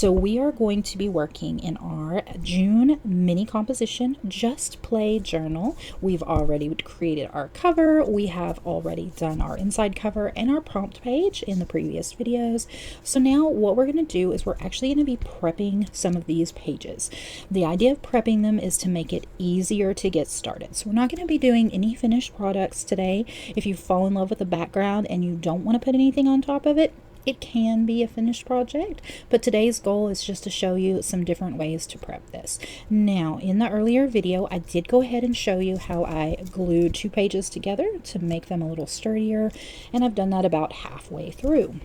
So we are going to be working in our June mini composition Just Play journal. We've already created our cover. We have already done our inside cover and our prompt page in the previous videos. So now what we're going to do is we're actually going to be prepping some of these pages. The idea of prepping them is to make it easier to get started. So we're not going to be doing any finished products today. If you fall in love with the background and you don't want to put anything on top of it, it can be a finished project, but today's goal is just to show you some different ways to prep this. Now, in the earlier video, I did go ahead and show you how I glued 2 pages together to make them a little sturdier, and I've done that about halfway through.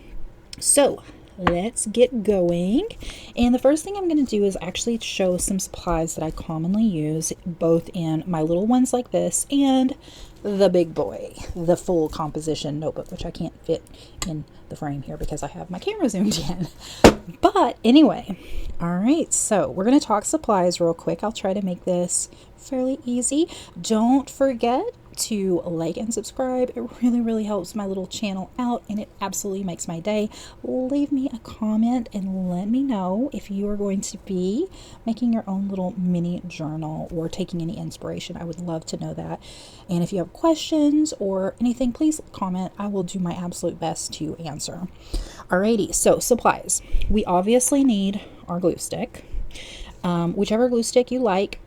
So let's get going. And the first thing I'm going to do is actually show some supplies that I commonly use, both in my little ones like this and the big boy, the full composition notebook, which I can't fit in the frame here because I have my camera zoomed in. But anyway, all right, so we're going to talk supplies real quick. I'll try to make this fairly easy. Don't forget to like and subscribe. It really helps my little channel out, and it absolutely makes my day. Leave me a comment and let me know if you are going to be making your own little mini journal or taking any inspiration. I would love to know that. And if you have questions or anything, please comment. I will do my absolute best to answer. Alrighty, so supplies. We obviously need our glue stick. Whichever glue stick you like.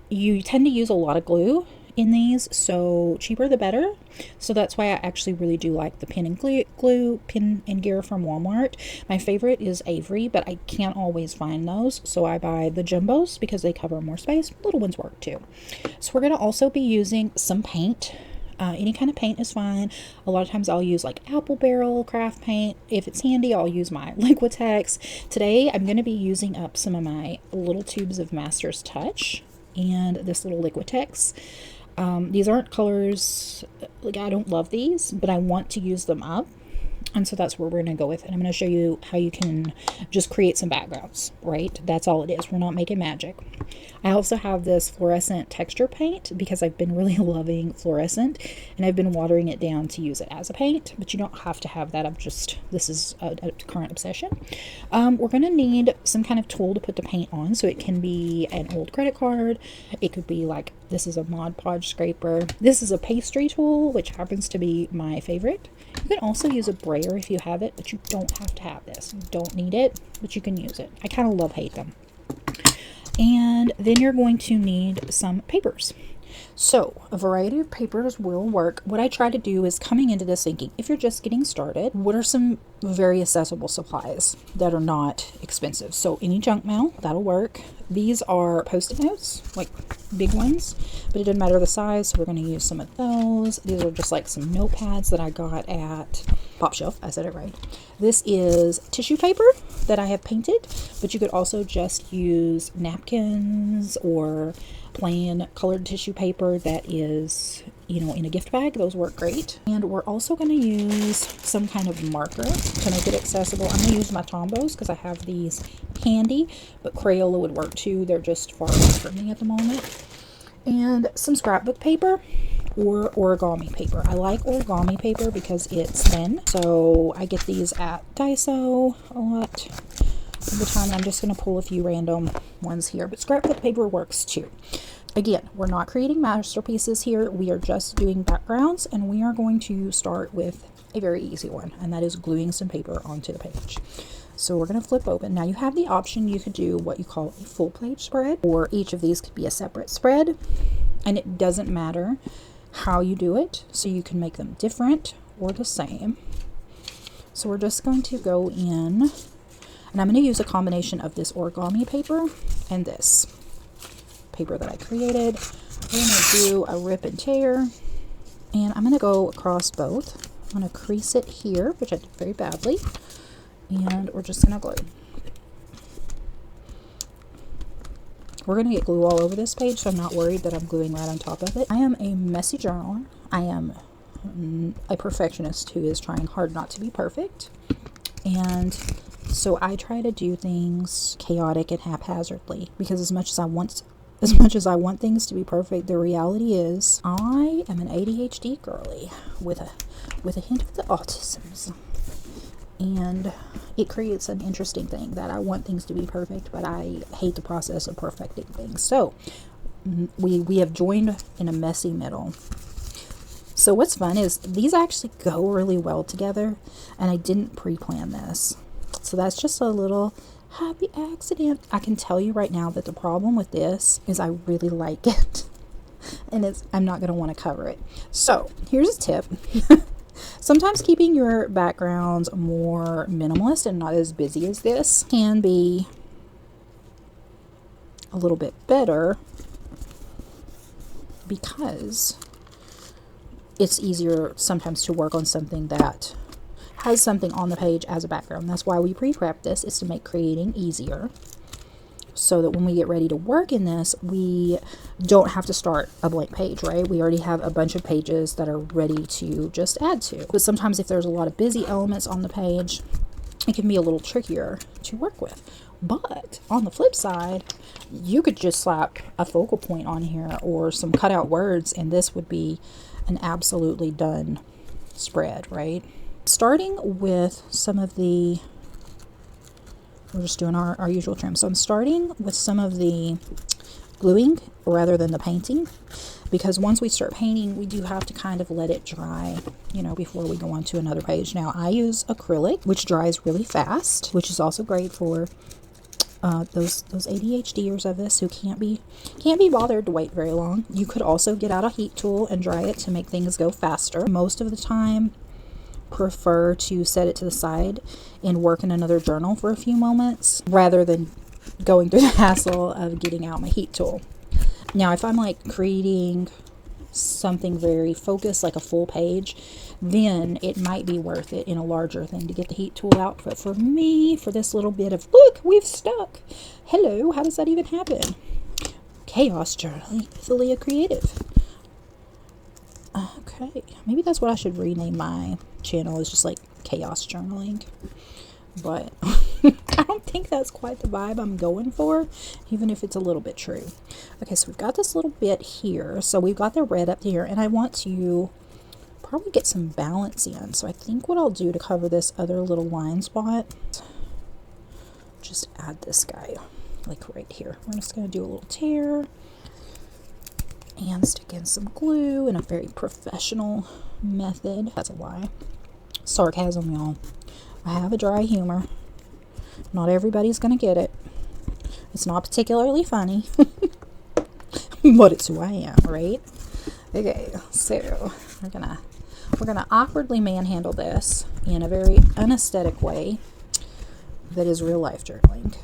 You tend to use a lot of glue in these, so cheaper the better. So that's why I actually really do like the Pin and Gear from Walmart. My favorite is Avery, but I can't always find those, so I buy the jumbos because they cover more space. Little ones work too. So we're going to also be using some paint. Any kind of paint is fine. A lot of times I'll use like apple barrel craft paint. If it's handy, I'll use my Liquitex. Today I'm going to be using up some of my little tubes of Master's Touch and this little Liquitex. These aren't colors, like I don't love these, but I want to use them up. And so that's where we're going to go with it. I'm going to show you how you can just create some backgrounds, right? That's all it is. We're not making magic. I also have this fluorescent texture paint because I've been really loving fluorescent, and I've been watering it down to use it as a paint, but you don't have to have that. This is a current obsession. We're going to need some kind of tool to put the paint on. So it can be an old credit card. It could be like, this is a Mod Podge scraper. This is a pastry tool, which happens to be my favorite. You can also use a brayer if you have it, but you don't have to have this. You don't need it, but you can use it. I kind of hate them. And then you're going to need some papers. So a variety of papers will work. What I try to do is coming into this thinking, if you're just getting started, what are some very accessible supplies that are not expensive? So any junk mail, that'll work. These are Post-it notes, like big ones, but it doesn't matter the size, so we're going to use some of those. These are just like some notepads that I got at Pop Shelf. I said it right. This is tissue paper that I have painted, but you could also just use napkins or plain colored tissue paper that is, in a gift bag. Those work great. And we're also going to use some kind of marker to make it accessible. I'm going to use my Tombos because I have these handy, but Crayola would work too. They're just far away from me at the moment. And some scrapbook paper or origami paper. I like origami paper because it's thin. So I get these at Daiso a lot of the time. I'm just going to pull a few random ones here, but scrapbook paper works too. Again, we're not creating masterpieces here. We are just doing backgrounds, and we are going to start with a very easy one, and that is gluing some paper onto the page. So we're going to flip open. Now you have the option, you could do what you call a full page spread, or each of these could be a separate spread, and it doesn't matter how you do it. So you can make them different or the same. So we're just going to go in, and I'm going to use a combination of this origami paper and this paper that I created. We're going to do a rip and tear, and I'm going to go across both. I'm going to crease it here, which I did very badly, and we're just going to glue. We're going to get glue all over this page, so I'm not worried that I'm gluing right on top of it. I am a messy journaler. I am a perfectionist who is trying hard not to be perfect, and so I try to do things chaotic and haphazardly, because as much as I want things to be perfect, the reality is I am an ADHD girly with a hint of the autisms. And it creates an interesting thing that I want things to be perfect, but I hate the process of perfecting things. So we have joined in a messy middle. So what's fun is these actually go really well together, and I didn't pre-plan this. So that's just a little happy accident. I can tell you right now that the problem with this is I really like it. And I'm not going to want to cover it. So here's a tip. Sometimes keeping your backgrounds more minimalist and not as busy as this can be a little bit better, because it's easier sometimes to work on something that has something on the page as a background. That's why we pre-prep this, is to make creating easier, so that when we get ready to work in this, we don't have to start a blank page, right? We already have a bunch of pages that are ready to just add to. But sometimes if there's a lot of busy elements on the page, it can be a little trickier to work with. But on the flip side, you could just slap a focal point on here or some cutout words, and this would be an absolutely done spread, right? Starting with some of the, we're just doing our usual trim. So I'm starting with some of the gluing rather than the painting, because once we start painting, we do have to kind of let it dry, you know, before we go on to another page. Now I use acrylic, which dries really fast, which is also great for those ADHDers of us who can't be bothered to wait very long. You could also get out a heat tool and dry it to make things go faster. Most of the time, prefer to set it to the side and work in another journal for a few moments rather than going through the hassle of getting out my heat tool. Now, if I'm like creating something very focused, like a full page, then it might be worth it in a larger thing to get the heat tool out. But for me, for this little bit of, look, we've stuck. Hello, how does that even happen? Chaos journaling with Aaliyah Creative. Okay, maybe that's what I should rename my channel, is just like chaos journaling. But I don't think that's quite the vibe I'm going for, even if it's a little bit true. Okay, so we've got this little bit here. So we've got the red up here, and I want to probably get some balance in. So I think what I'll do to cover this other little line spot, just add this guy like right here. We're just going to do a little tear and stick in some glue in a very professional method. That's a lie. Sarcasm, y'all. I have a dry humor. Not everybody's gonna get it. It's not particularly funny, but it's who I am, right? Okay, so we're gonna awkwardly manhandle this in a very unaesthetic way that is real life journaling.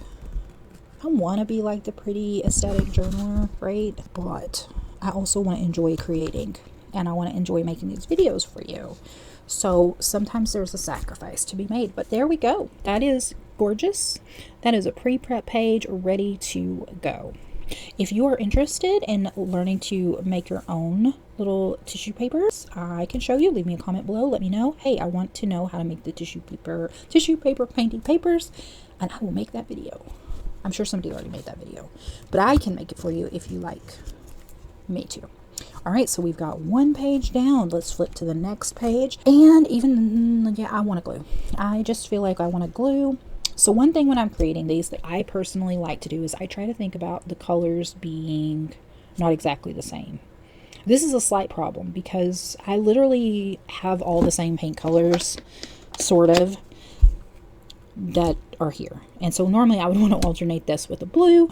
I want to be like the pretty aesthetic journaler, right? But I also want to enjoy creating, and I want to enjoy making these videos for you. So sometimes there's a sacrifice to be made, but there we go. That is gorgeous. That is a pre-prep page ready to go. If you are interested in learning to make your own little tissue papers, I can show you. Leave me a comment below. Let me know. Hey, I want to know how to make the tissue paper painting papers, and I will make that video. I'm sure somebody already made that video, but I can make it for you if you like me to. All right, so we've got one page down. Let's flip to the next page. And even, yeah, I want to glue. I just feel like I want to glue. So one thing when I'm creating these that I personally like to do is I try to think about the colors being not exactly the same. This is a slight problem because I literally have all the same paint colors, sort of, that are here. And so normally I would want to alternate this with a blue,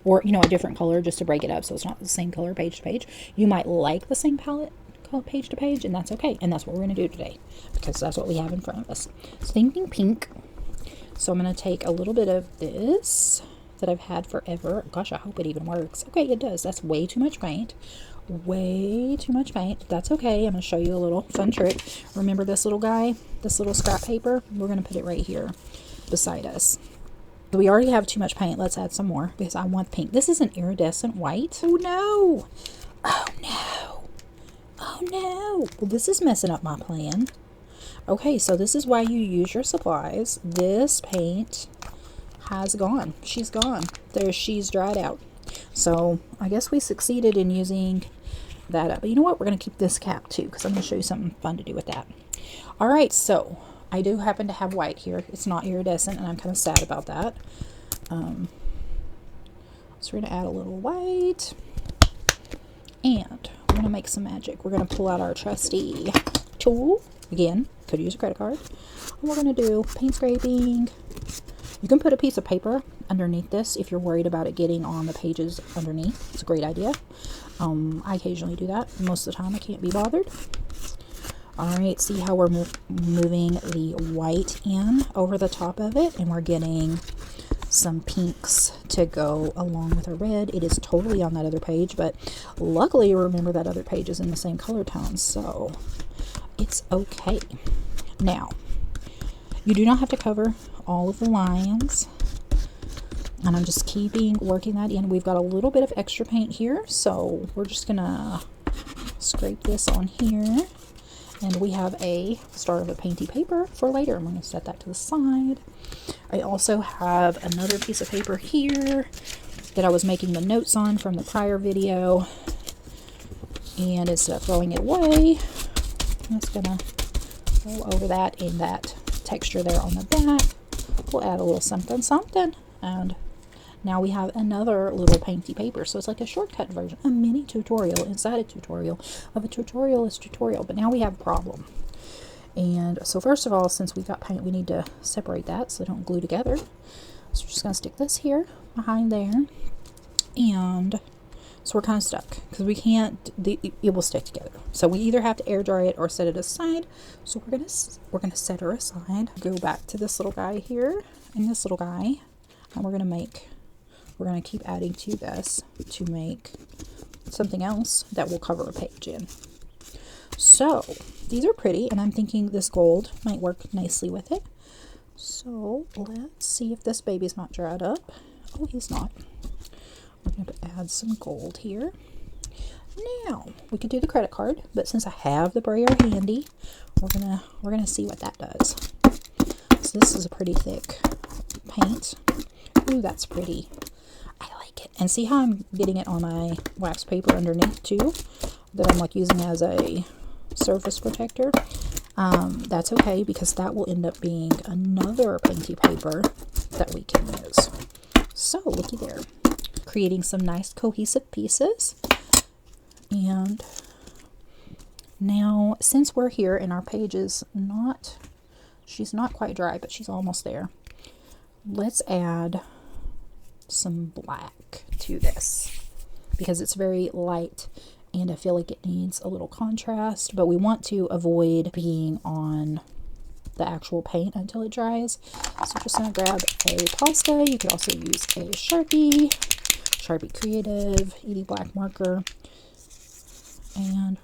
or, you know, a different color just to break it up so it's not the same color page to page. You might like the same palette page to page, and that's okay. And that's what we're going to do today, because that's what we have in front of us. So thinking pink. So I'm going to take a little bit of this that I've had forever. Gosh, I hope it even works. Okay, it does. That's way too much paint. Way too much paint. That's okay. I'm going to show you a little fun trick. Remember this little guy? This little scrap paper? We're going to put it right here beside us. We already have too much paint. Let's add some more because I want pink. This is an iridescent white. Oh no. Oh no. Oh no. Well, this is messing up my plan. Okay, so this is why you use your supplies. This paint has gone. She's gone. She's dried out. So I guess we succeeded in using that up. But you know what? We're going to keep this cap too, because I'm going to show you something fun to do with that. All right, so I do happen to have white here. It's not iridescent, and I'm kind of sad about that. So we're going to add a little white. And we're going to make some magic. We're going to pull out our trusty tool. Again, could use a credit card. And we're going to do paint scraping. You can put a piece of paper underneath this if you're worried about it getting on the pages underneath. It's a great idea. I occasionally do that. Most of the time I can't be bothered. Alright, see how we're moving the white in over the top of it, and we're getting some pinks to go along with our red. It is totally on that other page, but luckily remember that other page is in the same color tone, so it's okay. Now, you do not have to cover all of the lines, and I'm just working that in. We've got a little bit of extra paint here, so we're just gonna scrape this on here. And we have a start of a painty paper for later. I'm going to set that to the side. I also have another piece of paper here that I was making the notes on from the prior video. And instead of throwing it away, I'm just going to go over that in that texture there on the back. We'll add a little something, something. And now we have another little painty paper. So it's like a shortcut version, a mini tutorial inside a tutorial of a tutorial tutorial. But now we have a problem. And so first of all, since we've got paint, we need to separate that so they don't glue together. So we're just going to stick this here behind there. And so we're kind of stuck because we can't, it will stick together. So we either have to air dry it or set it aside. So we're going to set her aside. Go back to this little guy here and this little guy. And we're going to keep adding to this to make something else that will cover a page in. So these are pretty, and I'm thinking this gold might work nicely with it. So let's see if this baby's not dried up. Oh, he's not. We're going to add some gold here. Now we could do the credit card, but since I have the brayer handy, we're gonna see what that does. So this is a pretty thick paint. Ooh, that's pretty. I like it. And see how I'm getting it on my wax paper underneath too, that I'm like using as a surface protector. That's okay because that will end up being another painty paper that we can use. So looky there, creating some nice cohesive pieces. And now since we're here and our page is she's not quite dry, but she's almost there, let's add some black to this because it's very light and I feel like it needs a little contrast, but we want to avoid being on the actual paint until it dries. So I'm just going to grab a Posca. You could also use a Sharpie Creative, 80 black marker, and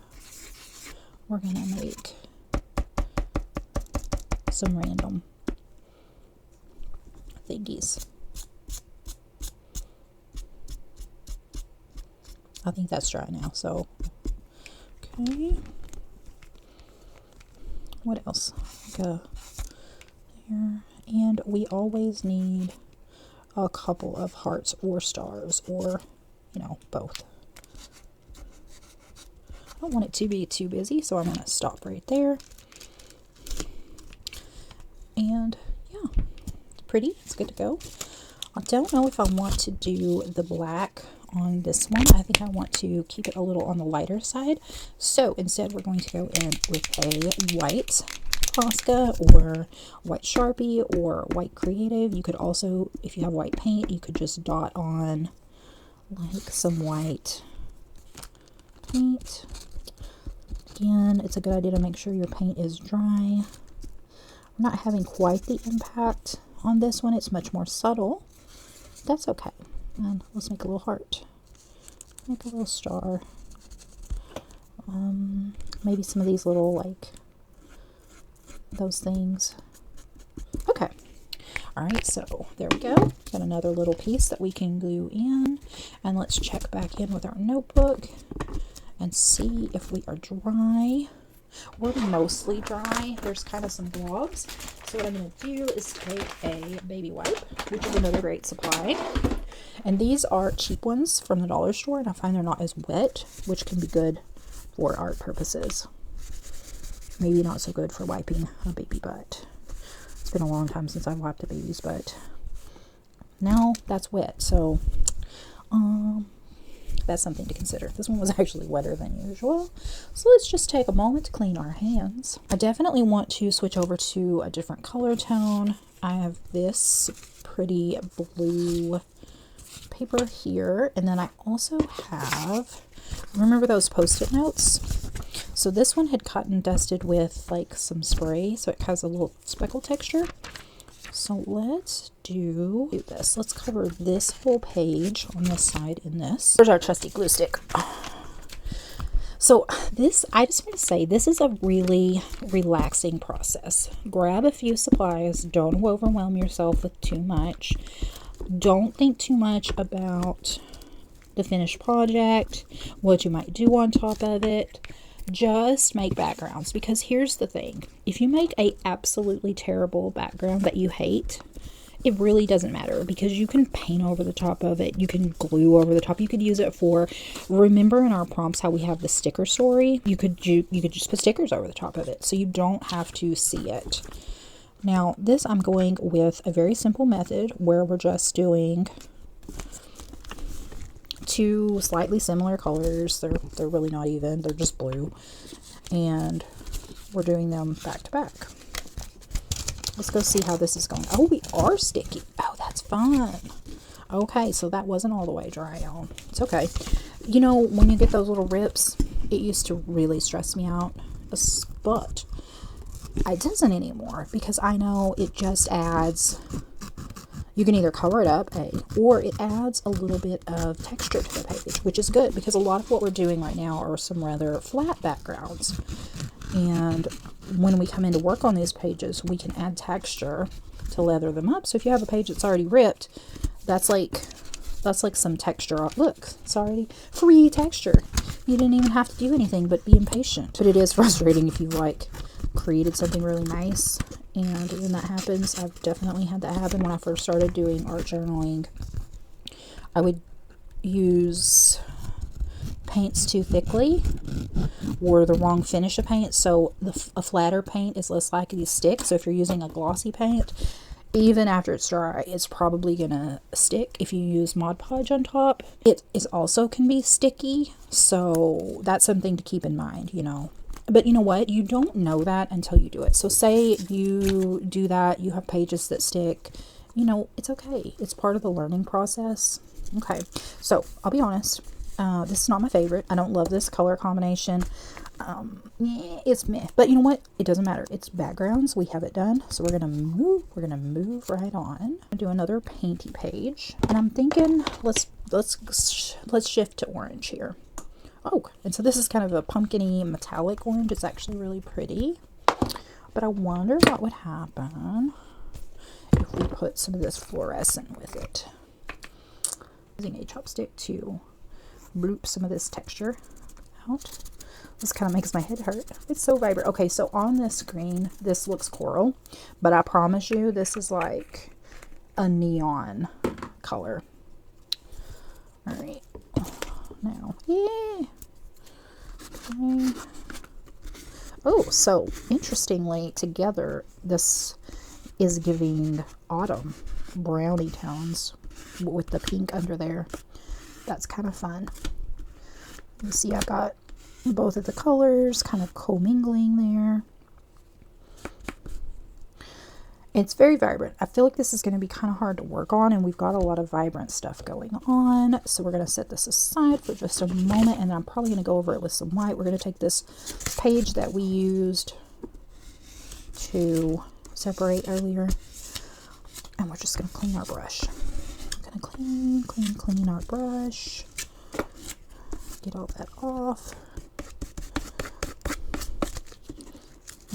we're going to make some random thingies. I think that's dry now, so okay. What else? Go there. And we always need a couple of hearts or stars, or both. I don't want it to be too busy, so I'm going to stop right there. And yeah, it's pretty. It's good to go. I don't know if I want to do the black on this one. I think I want to keep it a little on the lighter side. So instead we're going to go in with a white Posca or white Sharpie or white Creative. You could also, if you have white paint, you could just dot on like some white paint. Again, it's a good idea to make sure your paint is dry. I'm not having quite the impact on this one. It's much more subtle. That's okay. And let's make a little heart. Make a little star. Maybe some of these little, like, those things. Okay. Alright, so there we go. Got another little piece that we can glue in. And let's check back in with our notebook and see if we are dry. We're mostly dry. There's kind of some blobs. So what I'm going to do is take a baby wipe, which is another great supply. And these are cheap ones from the dollar store, and I find they're not as wet, which can be good for art purposes. Maybe not so good for wiping a baby butt. It's been a long time since I've wiped the babies, but now that's wet. So, that's something to consider. This one was actually wetter than usual. So let's just take a moment to clean our hands. I definitely want to switch over to a different color tone. I have this pretty blue paper here, and then I also have, remember those Post-it notes? So this one had cotton dusted with like some spray, so it has a little speckle texture. So let's do this. Let's cover this whole page on this side in this. Here's our trusty glue stick. So this, I just want to say, this is a really relaxing process. Grab a few supplies. Don't overwhelm yourself with too much. Don't think too much about the finished project, what you might do on top of it. Just make backgrounds, because here's the thing. If you make a absolutely terrible background that you hate, it really doesn't matter, because you can paint over the top of it. You can glue over the top. You could use it for, remember in our prompts how we have the sticker story? You could just put stickers over the top of it, so you don't have to see it. Now this, I'm going with a very simple method where we're just doing two slightly similar colors. They're really not even, they're just blue, and we're doing them back to back. Let's go see how this is going. Oh, we are sticky. Oh, that's fun. Okay, so that wasn't all the way dry on. It's okay. You know, when you get those little rips, it used to really stress me out, but it doesn't anymore, because I know it just adds, you can either cover it up, or it adds a little bit of texture to the page, which is good, because a lot of what we're doing right now are some rather flat backgrounds. And when we come in to work on these pages, we can add texture to leather them up. So if you have a page that's already ripped, that's like some texture. Look, it's already free texture. You didn't even have to do anything but be impatient. But it is frustrating if you like created something really nice and when that happens. I've definitely had that happen when I first started doing art journaling. I would use paints too thickly or the wrong finish of paint, so a flatter paint is less likely to stick. So if you're using a glossy paint, even after it's dry, it's probably gonna stick. If you use Mod Podge on top, it is also can be sticky, so that's something to keep in mind, you know. But you know what? You don't know that until you do it. So say you do that, you have pages that stick, you know, it's okay. It's part of the learning process. Okay, so I'll be honest. This is not my favorite. I don't love this color combination. It's meh. But you know what? It doesn't matter. It's backgrounds. We have it done. So we're gonna move right on. I'll do another painty page. And I'm thinking let's shift to orange here. Oh, and so this is kind of a pumpkin-y metallic orange. It's actually really pretty. But I wonder what would happen if we put some of this fluorescent with it. Using a chopstick to bloop some of this texture out. This kind of makes my head hurt. It's so vibrant. Okay, so on this screen, this looks coral, but I promise you, this is like a neon color. All right, now, yeah. Okay. Oh, so interestingly, together, this is giving autumn brownie tones with the pink under there. That's kind of fun. You see, I got both of the colors kind of commingling there. It's very vibrant. I feel like this is going to be kind of hard to work on, and we've got a lot of vibrant stuff going on. So we're going to set this aside for just a moment, and I'm probably going to go over it with some white. We're going to take this page that we used to separate earlier, and we're just going to clean our brush. We're going to clean our brush. Get all that off.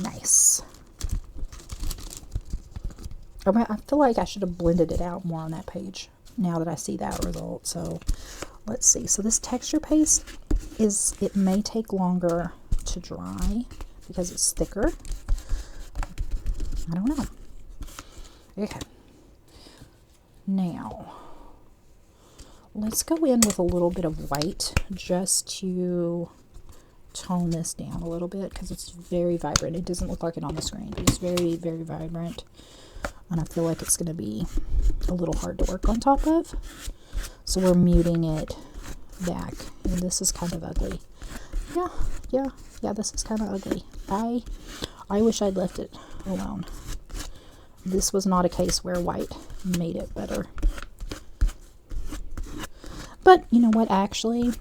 Nice. I feel like I should have blended it out more on that page now that I see that result. So let's see. So this texture paste it may take longer to dry because it's thicker. I don't know. Okay. Now, let's go in with a little bit of white just to tone this down a little bit because it's very vibrant. It doesn't look like it on the screen, but it's very, very vibrant. and I feel like it's going to be a little hard to work on top of. So we're muting it back, and this is kind of ugly. Yeah, this is kind of ugly. I wish I'd left it alone. This was not a case where white made it better. But you know what, actually,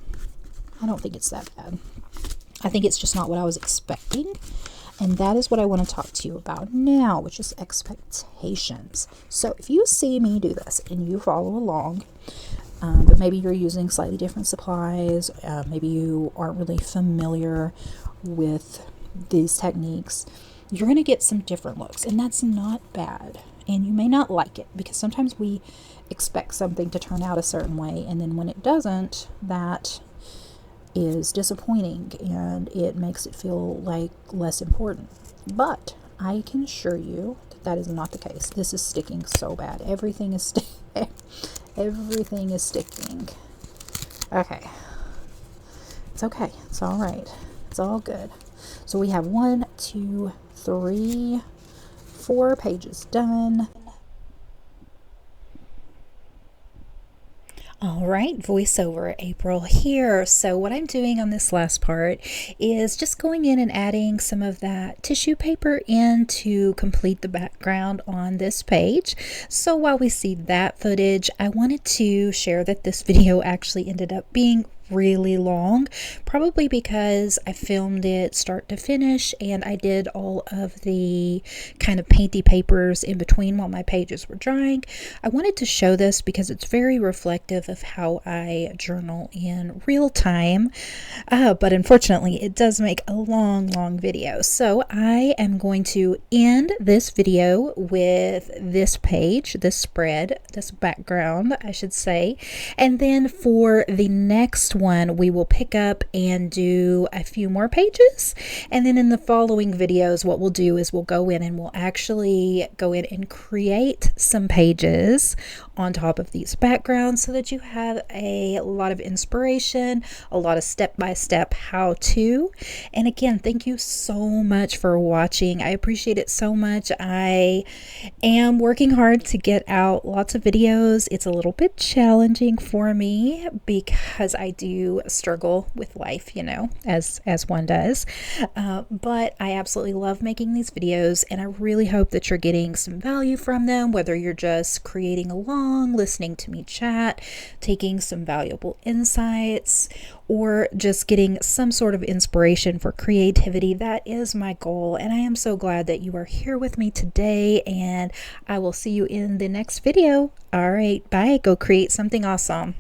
I don't think it's that bad. I think it's just not what I was expecting. And that is what I want to talk to you about now, which is expectations. So if you see me do this and you follow along, but maybe you're using slightly different supplies, maybe you aren't really familiar with these techniques, you're going to get some different looks, and that's not bad. And you may not like it, because sometimes we expect something to turn out a certain way, and then when it doesn't, that is disappointing, and it makes it feel like less important. But I can assure you that that is not the case. This is sticking so bad. Everything is everything is sticking. Okay. It's okay. It's all right. It's all good. So we have 1, 2, 3, 4 pages done. All right, voiceover April here. So what I'm doing on this last part is just going in and adding some of that tissue paper in to complete the background on this page. So while we see that footage, I wanted to share that this video actually ended up being really long, probably because I filmed it start to finish and I did all of the kind of painty papers in between while my pages were drying. I wanted to show this because it's very reflective of how I journal in real time, but unfortunately it does make a long video. So I am going to end this video with this page, this spread, this background I should say, and then for the next one we will pick up and do a few more pages, and then in the following videos what we'll do is we'll go in and we'll actually go in and create some pages on top of these backgrounds so that you have a lot of inspiration, a lot of step-by-step how-to. And again, thank you so much for watching. I appreciate it so much. I am working hard to get out lots of videos. It's a little bit challenging for me because I do struggle with life, you know, as one does, but I absolutely love making these videos, and I really hope that you're getting some value from them, whether you're just creating along, listening to me chat, taking some valuable insights, or just getting some sort of inspiration for creativity. That is my goal, and I am so glad that you are here with me today, and I will see you in the next video. All right, bye. Go create something awesome.